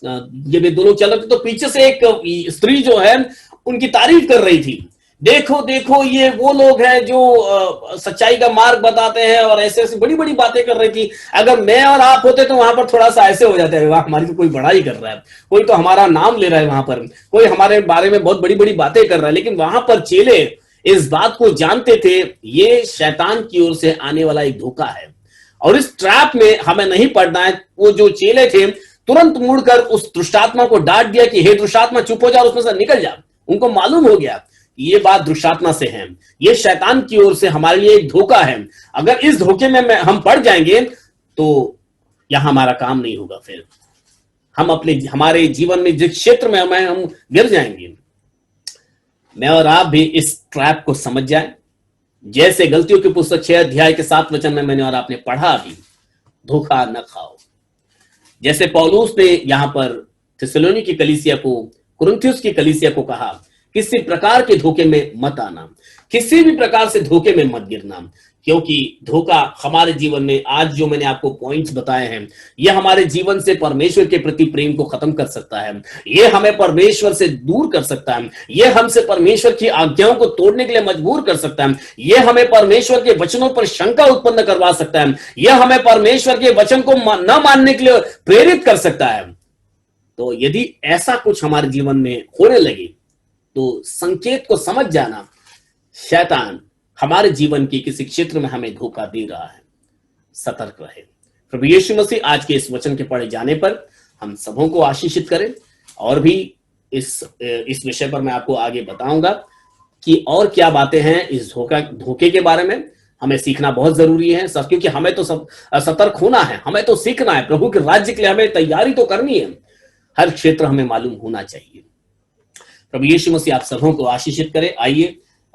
Speaker 1: ये भी दोनों चल रहे थे, तो पीछे से एक स्त्री जो है उनकी तारीफ कर रही थी, देखो देखो ये वो लोग हैं जो सच्चाई का मार्ग बताते हैं, और ऐसे ऐसी बड़ी बड़ी बातें कर रही थी। अगर मैं और आप होते तो वहां पर थोड़ा सा ऐसे हो जाते हैं, वाह हमारी तो कोई बड़ाई कर रहा है, कोई तो हमारा नाम ले रहा है, वहां पर कोई हमारे बारे में बहुत बड़ी बड़ी बातें कर रहा है। लेकिन वहां पर चेले इस बात को जानते थे ये शैतान की ओर से आने वाला एक धोखा है, और इस ट्रैप में हमें नहीं पड़ना है। वो जो चेले थे तुरंत मुड़कर उस दुष्टात्मा को डांट दिया कि हे दुष्टात्मा चुप हो जा, उसमें से निकल जा। उनको मालूम हो गया ये बात दुष्टात्मा से है, ये शैतान की ओर से हमारे लिए एक धोखा है। अगर इस धोखे में हम पड़ जाएंगे तो यहां हमारा काम नहीं होगा, फिर हम हमारे जीवन में जिस क्षेत्र में हम गिर जाएंगे। मैं और आप भी इस ट्रैप को समझ जाएं। जैसे गलतियों की पुस्तक 6 अध्याय के 7 वचन में मैंने और आपने पढ़ा अभी, धोखा न खाओ। जैसे पौलुस ने यहां पर थिस्सलुनीक की कलीसिया को, कुरिन्थियुस की कलीसिया को कहा किसी प्रकार के धोखे में मत आना, किसी भी प्रकार से धोखे में मत गिरना, क्योंकि धोखा हमारे जीवन में, आज जो मैंने आपको पॉइंट्स बताए हैं, यह हमारे जीवन से परमेश्वर के प्रति प्रेम को खत्म कर सकता है, यह हमें परमेश्वर से दूर कर सकता है, यह हमसे परमेश्वर की आज्ञाओं को तोड़ने के लिए मजबूर कर सकता है, यह हमें परमेश्वर के वचनों पर शंका उत्पन्न करवा सकता है, यह हमें परमेश्वर के वचन को न मानने के लिए प्रेरित कर सकता है। तो यदि ऐसा कुछ हमारे जीवन में होने लगे तो संकेत को समझ जाना, शैतान हमारे जीवन के किसी क्षेत्र में हमें धोखा दे रहा है, सतर्क रहे। प्रभु यीशु मसीह आज के इस वचन के पढ़े जाने पर हम सबों को आशीषित करें। और भी इस विषय पर मैं आपको आगे बताऊंगा कि और क्या बातें हैं इस धोखे के बारे में हमें सीखना बहुत जरूरी है सब, क्योंकि हमें तो सब सतर्क होना है, हमें तो सीखना है, प्रभु के राज्य के लिए हमें तैयारी तो करनी है, हर क्षेत्र हमें मालूम होना चाहिए। प्रभु यीशु मसीह आप सबों को आशीषित करे। आइए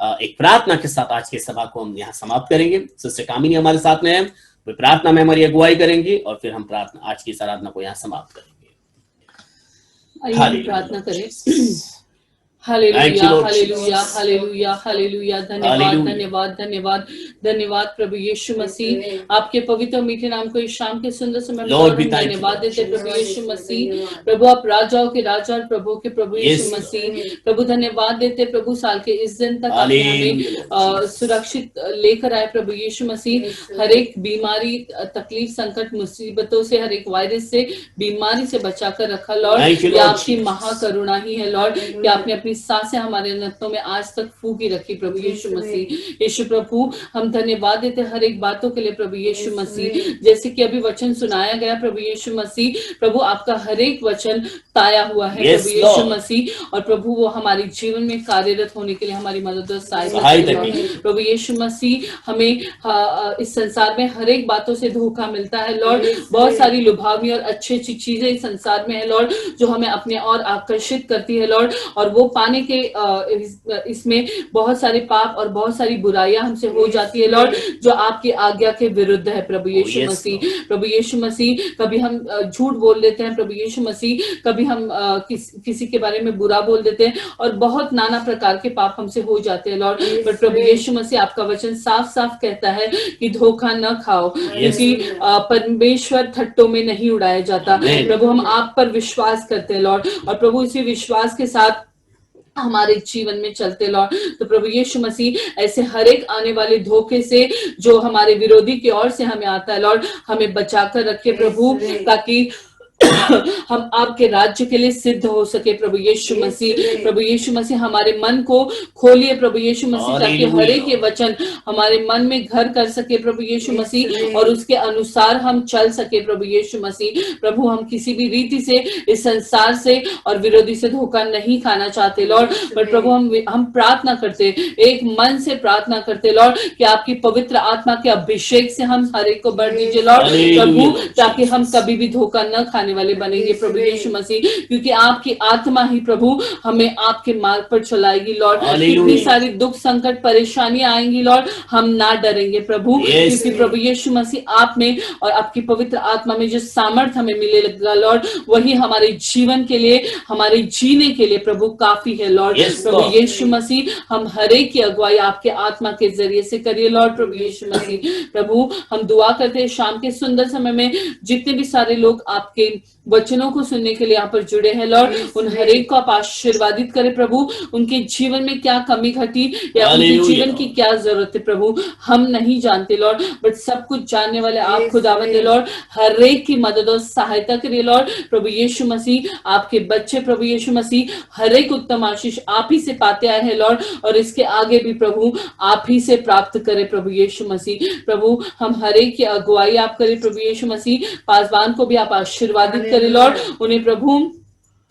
Speaker 1: एक प्रार्थना के साथ आज की सभा को हम यहाँ समाप्त करेंगे। सिस्टर कामिनी हमारे साथ में है, वे प्रार्थना में हमारी अगुवाई करेंगी और फिर हम प्रार्थना आज की इस आराधना को यहाँ समाप्त करेंगे।
Speaker 3: आइए प्रार्थना करें। Hallelujah, hallelujah, hallelujah, hallelujah. धन्यवाद, धन्यवाद, धन्यवाद, धन्यवाद प्रभु यीशु मसीह। आपके पवित्र मीठे नाम को इस शाम के सुंदर समय में धन्यवाद देते प्रभु यीशु मसीह। प्रभु आप राजाओं के राजा और प्रभु के प्रभु यीशु मसीह। प्रभु धन्यवाद देते प्रभु, साल के इस दिन तक आपने हमें सुरक्षित लेकर आए प्रभु यीशु मसीह। हर एक बीमारी, तकलीफ, संकट, मुसीबतों से, हर एक वायरस से, बीमारी से बचा कर रखा लॉर्ड। ये आपकी महाकरुणा ही है लॉर्ड कि आपने अपनी सांसें हमारे नथनों में आज तक फूकी रखी प्रभु यीशु मसीह। यीशु प्रभु हम धन्यवाद देते हर एक बातों के लिए प्रभु यीशु मसीह। जैसे कि अभी वचन सुनाया गया प्रभु यीशु मसीह, प्रभु आपका हर एक वचन ताया हुआ है प्रभु यीशु मसीह, और प्रभु वो हमारे जीवन में कार्यरत होने के लिए हमारी मदद और सहायता प्रभु यीशु मसीह। हमें इस संसार में हर एक बातों से धोखा मिलता है लॉर्ड। बहुत सारी लुभावनी और अच्छी अच्छी चीजें इस संसार में है लॉर्ड, जो हमें अपने और आकर्षित करती है लॉर्ड, और वो पाने के इसमें बहुत सारे पाप और बहुत सारी बुराइयां हमसे हो जाती है लॉर्ड, जो आपकी आज्ञा के विरुद्ध है प्रभु यीशु मसीह। प्रभु यीशु मसीह, कभी हम झूठ बोल देते हैं प्रभु यीशु मसीह, कभी हम किसी के बारे में बुरा बोल देते हैं, और बहुत नाना प्रकार के पाप हमसे हो जाते हैं लॉर्ड। पर प्रभु यीशु मसीह आपका वचन साफ साफ कहता है कि धोखा न खाओ, क्योंकि परमेश्वर ठट्टों में नहीं उड़ाया जाता। प्रभु हम आप पर विश्वास करते हैं लॉर्ड, और प्रभु इसी विश्वास के साथ हमारे जीवन में चलते लॉर्ड। तो प्रभु यीशु मसीह ऐसे हर एक आने वाले धोखे से जो हमारे विरोधी की ओर से हमें आता है लॉर्ड, हमें बचाकर रखे प्रभु, ताकि हम आपके राज्य के लिए सिद्ध हो सके प्रभु यीशु मसीह। प्रभु यीशु मसीह हमारे मन को खोलिए प्रभु यीशु मसीह, ताकि हर एक ये वचन हमारे मन में घर कर सके प्रभु यीशु मसीह, और उसके अनुसार हम चल सके प्रभु यीशु मसीह। प्रभु हम किसी भी रीति से इस संसार से और विरोधी से धोखा नहीं खाना चाहते लॉर्ड, पर प्रभु हम प्रार्थना करते, एक मन से प्रार्थना करते लॉर्ड, कि आपकी पवित्र आत्मा के अभिषेक से हम हर एक को भर दीजिए लॉर्ड प्रभु, ताकि हम कभी भी धोखा न खाने वाले बनेंगे प्रभु यीशु मसीह, क्योंकि आपकी आत्मा ही प्रभु हमें आपके मार्ग पर चलाएगी लॉर्ड। इतनी सारी दुख, संकट, परेशानियां आएंगी लॉर्ड, हम ना डरेंगे प्रभु, क्योंकि प्रभु यीशु मसीह आप में और आपकी पवित्र आत्मा में जो सामर्थ्य हमें मिलेगा लॉर्ड, वही हमारे जीवन के लिए, हमारे जीने के लिए प्रभु काफी है लॉर्ड। प्रभु यीशु मसीह हम हर एक की अगुवाई आपके आत्मा के जरिए से करिए लॉर्ड प्रभु यीशु मसीह। प्रभु हम दुआ करते हैं शाम के सुंदर समय में जितने भी सारे लोग आपके वचनों को सुनने के लिए यहाँ पर जुड़े हैं लॉर्ड, उन हर एक को आप आशीर्वादित करें प्रभु। उनके जीवन में क्या कमी घटी या उनके जीवन की क्या जरूरत है प्रभु, हम नहीं जानते लॉर्ड, बट सब कुछ जानने वाले आप खुदावंद है लॉर्ड। हर एक की मदद और सहायता करिए लॉर्ड प्रभु यीशु मसीह। आपके बच्चे प्रभु यीशु मसीह हर एक उत्तम आशीष आप ही से पाते आए हैं लॉर्ड, और इसके आगे भी प्रभु आप ही से प्राप्त करें प्रभु यीशु मसीह। प्रभु हम हर एक की अगुवाई आप करें प्रभु यीशु मसीह। पासवान को भी आप आशीर्वादित करें लॉर्ड, उन्हें प्रभु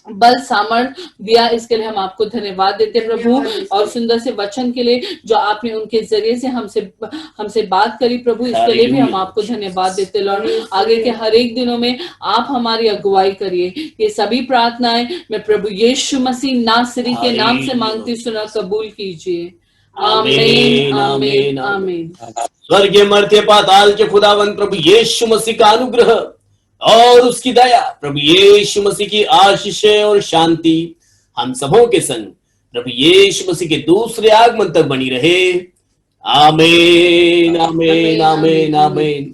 Speaker 3: बल सामर्थ दिया, इसके लिए हम आपको धन्यवाद देते हैं प्रभु, और सुंदर से वचन के लिए जो आपने उनके जरिए से हमसे बात करी प्रभु, इसके लिए भी हम आपको धन्यवाद देते लॉर्ड। आगे के हर एक दिनों में आप हमारी अगुवाई करिए। ये सभी प्रार्थनाएं मैं प्रभु यीशु मसीह नासरी के नाम से मांगती सुना कबूल कीजिए। आमीन, आमीन, आमीन।
Speaker 1: स्वर्गीय मर्त्य पाताल के खुदावंद प्रभु यीशु मसीह का अनुग्रह और उसकी दया, प्रभु यीशु मसीह की आशीषें और शांति हम सबों के संग प्रभु यीशु मसीह के दूसरे आगमन तक बनी रहे। आमीन, आमीन, आमीन, आमीन।